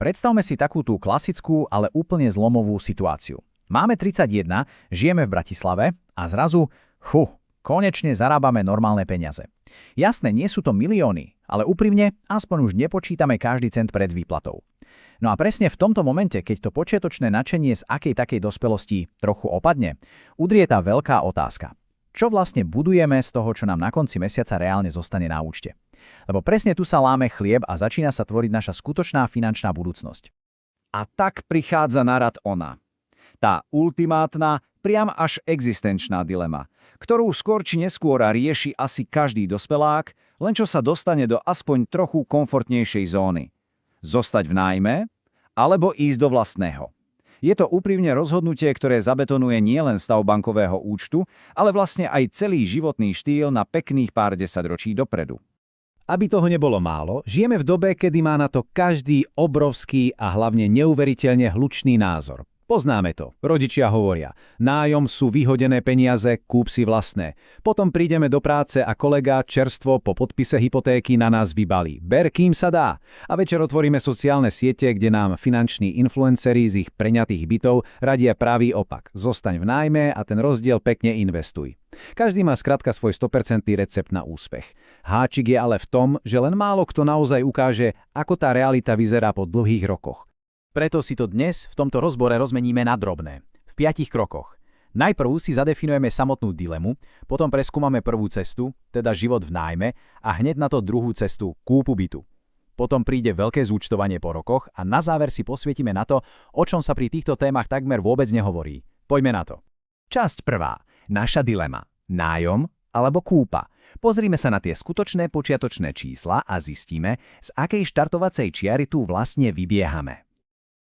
Predstavme si takú tú klasickú, ale úplne zlomovú situáciu. Máme 31, žijeme v Bratislave a zrazu, konečne zarábame normálne peniaze. Jasné, nie sú to milióny, ale úprimne, aspoň už nepočítame každý cent pred výplatou. No a presne v tomto momente, keď to počiatočné nadšenie z akej takej dospelosti trochu opadne, udrie tá veľká otázka. Čo vlastne budujeme z toho, čo nám na konci mesiaca reálne zostane na účte? Lebo presne tu sa láme chlieb a začína sa tvoriť naša skutočná finančná budúcnosť. A tak prichádza na rad ona. Tá ultimátna, priam až existenčná dilema, ktorú skôr či neskôr rieši asi každý dospelák, len čo sa dostane do aspoň trochu komfortnejšej zóny. Zostať v nájme, alebo ísť do vlastného. Je to úprimne rozhodnutie, ktoré zabetonuje nielen stav bankového účtu, ale vlastne aj celý životný štýl na pekných pár desaťročí dopredu. Aby toho nebolo málo, žijeme v dobe, kedy má na to každý obrovský a hlavne neuveriteľne hlučný názor. Poznáme to. Rodičia hovoria, nájom sú vyhodené peniaze, kúp si vlastné. Potom prídeme do práce a kolega čerstvo po podpise hypotéky na nás vybalí. Ber, kým sa dá. A večer otvoríme sociálne siete, kde nám finanční influenceri z ich preňatých bytov radia pravý opak. Zostaň v nájme a ten rozdiel pekne investuj. Každý má skrátka svoj 100% recept na úspech. Háčik je ale v tom, že len málo kto naozaj ukáže, ako tá realita vyzerá po dlhých rokoch. Preto si to dnes v tomto rozbore rozmeníme na drobné, v 5 krokoch. Najprv si zadefinujeme samotnú dilemu, potom preskúmame prvú cestu, teda život v nájme, a hneď na to druhú cestu, kúpu bytu. Potom príde veľké zúčtovanie po rokoch a na záver si posvietime na to, o čom sa pri týchto témach takmer vôbec nehovorí. Poďme na to. Časť prvá. Naša dilema. Nájom alebo kúpa. Pozrime sa na tie skutočné počiatočné čísla a zistíme, z akej štartovacej čiary tu vlastne vybiehame.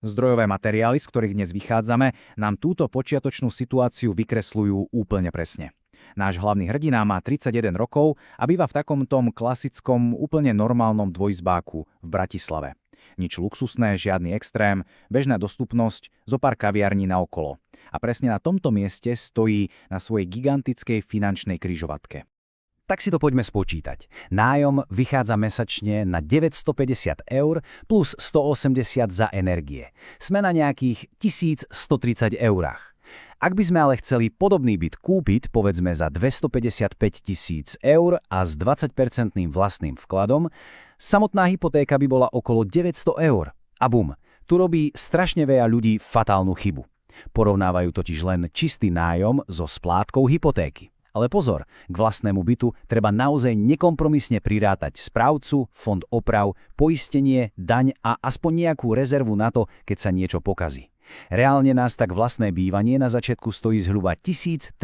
Zdrojové materiály, z ktorých dnes vychádzame, nám túto počiatočnú situáciu vykresľujú úplne presne. Náš hlavný hrdina má 31 rokov a býva v takomto klasickom, úplne normálnom dvojizbáku v Bratislave. Nič luxusné, žiadny extrém, bežná dostupnosť, zopár kaviarní naokolo. A presne na tomto mieste stojí na svojej gigantickej finančnej križovatke. Tak si to poďme spočítať. Nájom vychádza mesačne na 950 € plus 180 za energie. Sme na nejakých 1130 eurách. Ak by sme ale chceli podobný byt kúpiť, povedzme za 255 000 € a s 20% vlastným vkladom, samotná hypotéka by bola okolo 900 €. A bum, tu robí strašne veľa ľudí fatálnu chybu. Porovnávajú totiž len čistý nájom so splátkou hypotéky. Ale pozor, k vlastnému bytu treba naozaj nekompromisne prirátať správcu, fond oprav, poistenie, daň a aspoň nejakú rezervu na to, keď sa niečo pokazí. Reálne nás tak vlastné bývanie na začiatku stojí zhruba 1350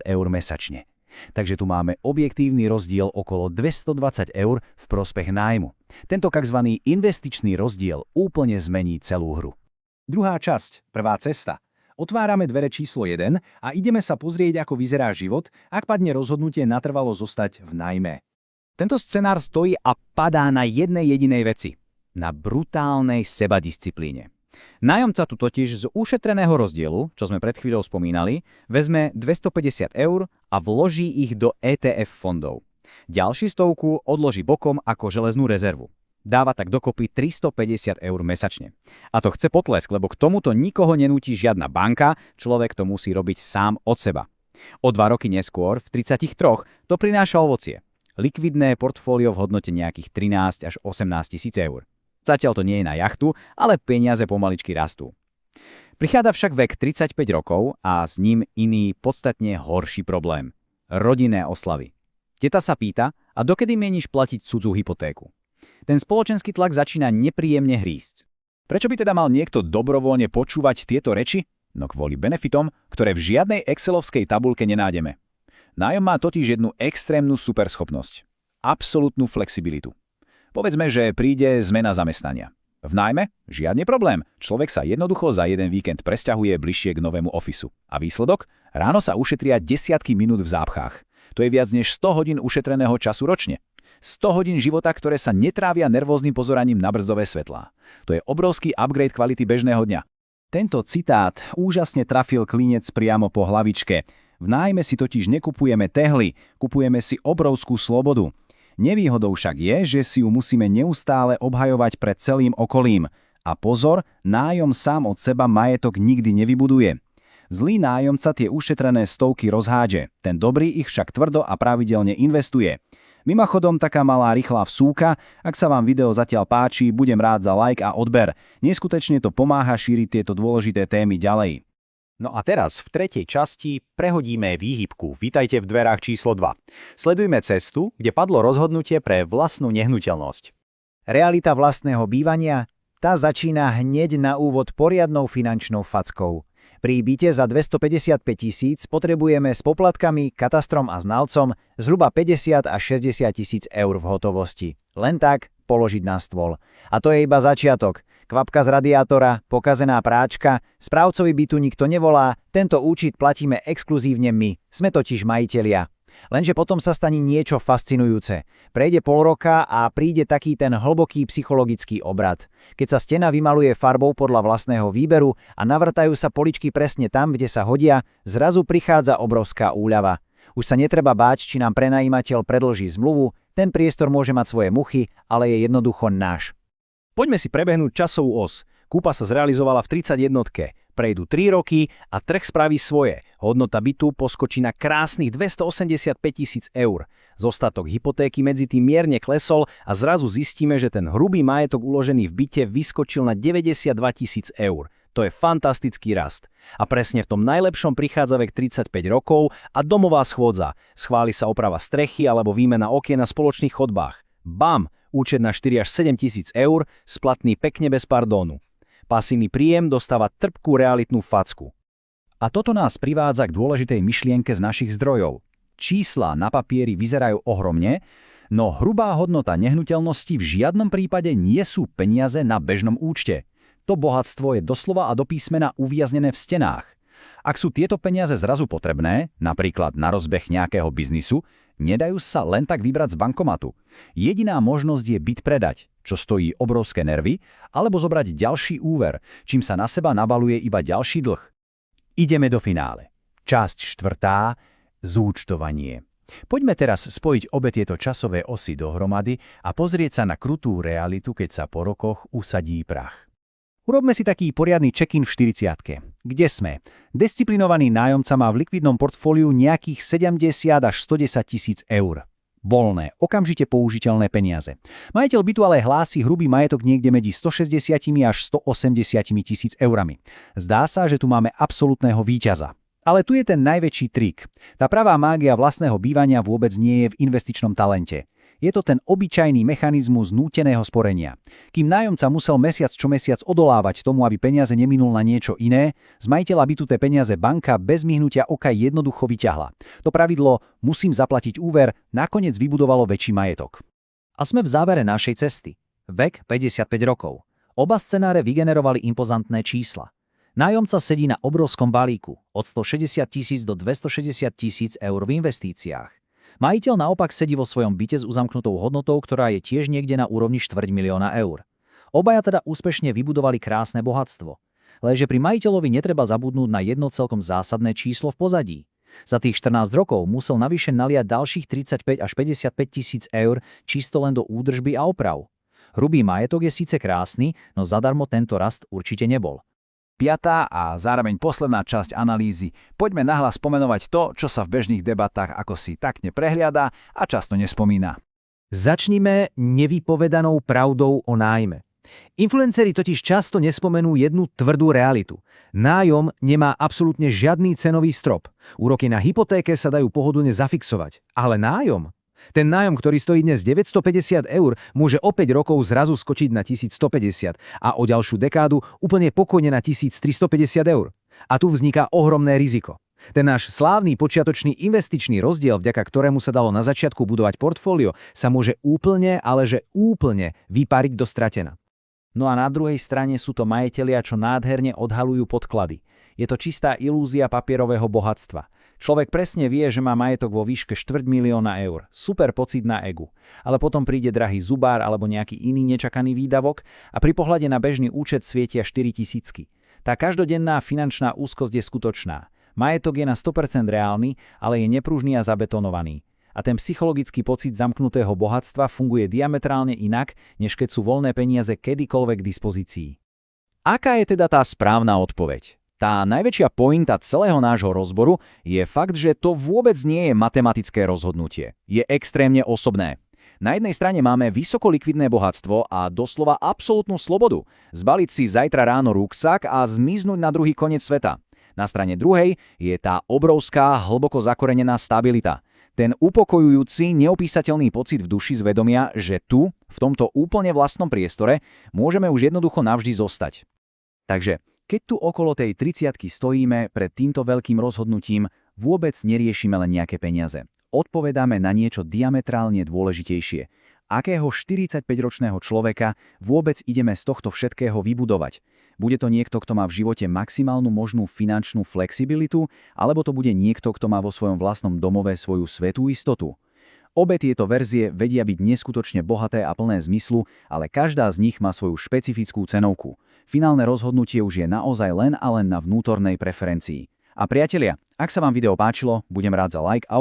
€ mesačne. Takže tu máme objektívny rozdiel okolo 220 € v prospech nájmu. Tento tzv. Investičný rozdiel úplne zmení celú hru. Druhá časť, prvá cesta. Otvárame dvere číslo 1 a ideme sa pozrieť, ako vyzerá život, ak padne rozhodnutie natrvalo zostať v nájme. Tento scenár stojí a padá na jednej jedinej veci. Na brutálnej sebadisciplíne. Nájomca tu totiž z ušetreného rozdielu, čo sme pred chvíľou spomínali, vezme 250 € a vloží ich do ETF fondov. Ďalší stovku odloží bokom ako železnú rezervu. Dáva tak dokopy 350 € mesačne. A to chce potlesk, lebo k tomuto nikoho nenúti žiadna banka, človek to musí robiť sám od seba. O 2 roky neskôr, v 33, to prináša ovocie. Likvidné portfólio v hodnote nejakých 13 až 18 000 €. Zatiaľ to nie je na jachtu, ale peniaze pomaličky rastú. Prichádza však vek 35 rokov a s ním iný, podstatne horší problém. Rodinné oslavy. Teta sa pýta, a dokedy mieníš platiť cudzú hypotéku? Ten spoločenský tlak začína nepríjemne hrísť. Prečo by teda mal niekto dobrovoľne počúvať tieto reči? No kvôli benefitom, ktoré v žiadnej excelovskej tabuľke nenájdeme. Nájom má totiž jednu extrémnu superschopnosť. Absolútnu flexibilitu. Povedzme, že príde zmena zamestnania. V nájme? Žiadny problém. Človek sa jednoducho za jeden víkend presťahuje bližšie k novému ofisu. A výsledok? Ráno sa ušetria desiatky minút v zápchách. To je viac než 100 hodín ušetreného času ročne. 100 hodín života, ktoré sa netrávia nervóznym pozoraním na brzdové svetlá. To je obrovský upgrade kvality bežného dňa. Tento citát úžasne trafil klinec priamo po hlavičke. V nájme si totiž nekupujeme tehly, kupujeme si obrovskú slobodu. Nevýhodou však je, že si ju musíme neustále obhajovať pred celým okolím. A pozor, nájom sám od seba majetok nikdy nevybuduje. Zlý nájomca tie ušetrené stovky rozhádže, ten dobrý ich však tvrdo a pravidelne investuje. Mimochodom, taká malá rýchla vsúka, ak sa vám video zatiaľ páči, budem rád za like a odber. Neskutečne to pomáha šíriť tieto dôležité témy ďalej. No a teraz v tretej časti prehodíme výhybku. Vítajte v dverách číslo 2. Sledujme cestu, kde padlo rozhodnutie pre vlastnú nehnuteľnosť. Realita vlastného bývania, tá začína hneď na úvod poriadnou finančnou fackou. Pri byte za 255 000 potrebujeme s poplatkami, katastrom a znalcom zhruba 50 až 60 000 eur v hotovosti. Len tak položiť na stôl. A to je iba začiatok. Kvapka z radiátora, pokazená práčka, správcovi bytu nikto nevolá, tento účet platíme exkluzívne my, sme totiž majitelia. Lenže potom sa stane niečo fascinujúce. Prejde pol roka a príde taký ten hlboký psychologický obrad. Keď sa stena vymaluje farbou podľa vlastného výberu a navrtajú sa poličky presne tam, kde sa hodia, zrazu prichádza obrovská úľava. Už sa netreba báť, či nám prenajímateľ predĺží zmluvu, ten priestor môže mať svoje muchy, ale je jednoducho náš. Poďme si prebehnúť časovú os. Kúpa sa zrealizovala v 31-tke. Prejdú 3 roky a trh spraví svoje. Hodnota bytu poskočí na krásnych 285 000 eur. Zostatok hypotéky medzi tým mierne klesol a zrazu zistíme, že ten hrubý majetok uložený v byte vyskočil na 92 000 eur. To je fantastický rast. A presne v tom najlepšom prichádza vek 35 rokov a domová schôdza. Schváli sa oprava strechy alebo výmena okien na spoločných chodbách. Bam! Účet na 4 až 7 000 eur, splatný pekne bez pardónu. Pasívny príjem dostáva trpkú realitnú facku. A toto nás privádza k dôležitej myšlienke z našich zdrojov. Čísla na papieri vyzerajú ohromne, no hrubá hodnota nehnuteľnosti v žiadnom prípade nie sú peniaze na bežnom účte. To bohatstvo je doslova a do písmena uviaznené v stenách. Ak sú tieto peniaze zrazu potrebné, napríklad na rozbeh nejakého biznisu, nedajú sa len tak vybrať z bankomatu. Jediná možnosť je byt predať, čo stojí obrovské nervy, alebo zobrať ďalší úver, čím sa na seba nabaluje iba ďalší dlh. Ideme do finále. Časť 4. Zúčtovanie. Poďme teraz spojiť obe tieto časové osy dohromady a pozrieť sa na krutú realitu, keď sa po rokoch usadí prach. Urobme si taký poriadny check-in v 40-tke. Kde sme? Disciplinovaný nájomca má v likvidnom portfóliu nejakých 70 až 110 000 eur. Voľné, okamžite použiteľné peniaze. Majiteľ bytu ale hlási hrubý majetok niekde medzi 160 až 180 000 eurami. Zdá sa, že tu máme absolútneho víťaza. Ale tu je ten najväčší trik. Tá pravá mágia vlastného bývania vôbec nie je v investičnom talente. Je to ten obyčajný mechanizmus núteného sporenia. Kým nájomca musel mesiac čo mesiac odolávať tomu, aby peniaze neminul na niečo iné, z majiteľa bytu tie peniaze banka bez myhnutia oka jednoducho vyťahla. To pravidlo musím zaplatiť úver nakoniec vybudovalo väčší majetok. A sme v závere našej cesty. Vek 55 rokov. Oba scenáre vygenerovali impozantné čísla. Nájomca sedí na obrovskom balíku od 160 000 do 260 000 eur v investíciách. Majiteľ naopak sedí vo svojom byte s uzamknutou hodnotou, ktorá je tiež niekde na úrovni 250 000 eur. Obaja teda úspešne vybudovali krásne bohatstvo. Lenže pri majiteľovi netreba zabudnúť na jedno celkom zásadné číslo v pozadí. Za tých 14 rokov musel navyše naliať ďalších 35 až 55 000 eur čisto len do údržby a oprav. Hrubý majetok je síce krásny, no zadarmo tento rast určite nebol. 5. a zároveň posledná časť analýzy. Poďme nahlas pomenovať to, čo sa v bežných debatách ako si takne prehliada a často nespomína. Začnime nevypovedanou pravdou o nájme. Influenceri totiž často nespomenú jednu tvrdú realitu. Nájom nemá absolútne žiadny cenový strop. Úroky na hypotéke sa dajú pohodlne zafixovať. Ale nájom? Ten nájom, ktorý stojí dnes 950 eur, môže o 5 rokov zrazu skočiť na 1150 a o ďalšiu dekádu úplne pokojne na 1350 eur. A tu vzniká ohromné riziko. Ten náš slávny počiatočný investičný rozdiel, vďaka ktorému sa dalo na začiatku budovať portfólio, sa môže úplne, ale že úplne vypáriť do stratena. No a na druhej strane sú to majitelia, čo nádherne odhalujú podklady. Je to čistá ilúzia papierového bohatstva. Človek presne vie, že má majetok vo výške 250 000 eur. Super pocit na egu. Ale potom príde drahý zubár alebo nejaký iný nečakaný výdavok a pri pohľade na bežný účet svietia 4 000. Tá každodenná finančná úzkosť je skutočná. Majetok je na 100% reálny, ale je nepružný a zabetonovaný. A ten psychologický pocit zamknutého bohatstva funguje diametrálne inak, než keď sú voľné peniaze kedykoľvek k dispozícii. Aká je teda tá správna odpoveď? Tá najväčšia pointa celého nášho rozboru je fakt, že to vôbec nie je matematické rozhodnutie. Je extrémne osobné. Na jednej strane máme vysoko likvidné bohatstvo a doslova absolútnu slobodu. Zbaliť si zajtra ráno ruksak a zmiznúť na druhý koniec sveta. Na strane druhej je tá obrovská, hlboko zakorenená stabilita. Ten upokojujúci, neopísateľný pocit v duši zvedomia, že tu, v tomto úplne vlastnom priestore, môžeme už jednoducho navždy zostať. Takže, keď tu okolo tej 30-ky stojíme pred týmto veľkým rozhodnutím, vôbec neriešime len nejaké peniaze. Odpovedáme na niečo diametrálne dôležitejšie. Akého 45-ročného človeka vôbec ideme z tohto všetkého vybudovať? Bude to niekto, kto má v živote maximálnu možnú finančnú flexibilitu, alebo to bude niekto, kto má vo svojom vlastnom domove svoju svätú istotu? Obe tieto verzie vedia byť neskutočne bohaté a plné zmyslu, ale každá z nich má svoju špecifickú cenovku. Finálne rozhodnutie už je naozaj len a len na vnútornej preferencii. A priatelia, ak sa vám video páčilo, budem rád za like a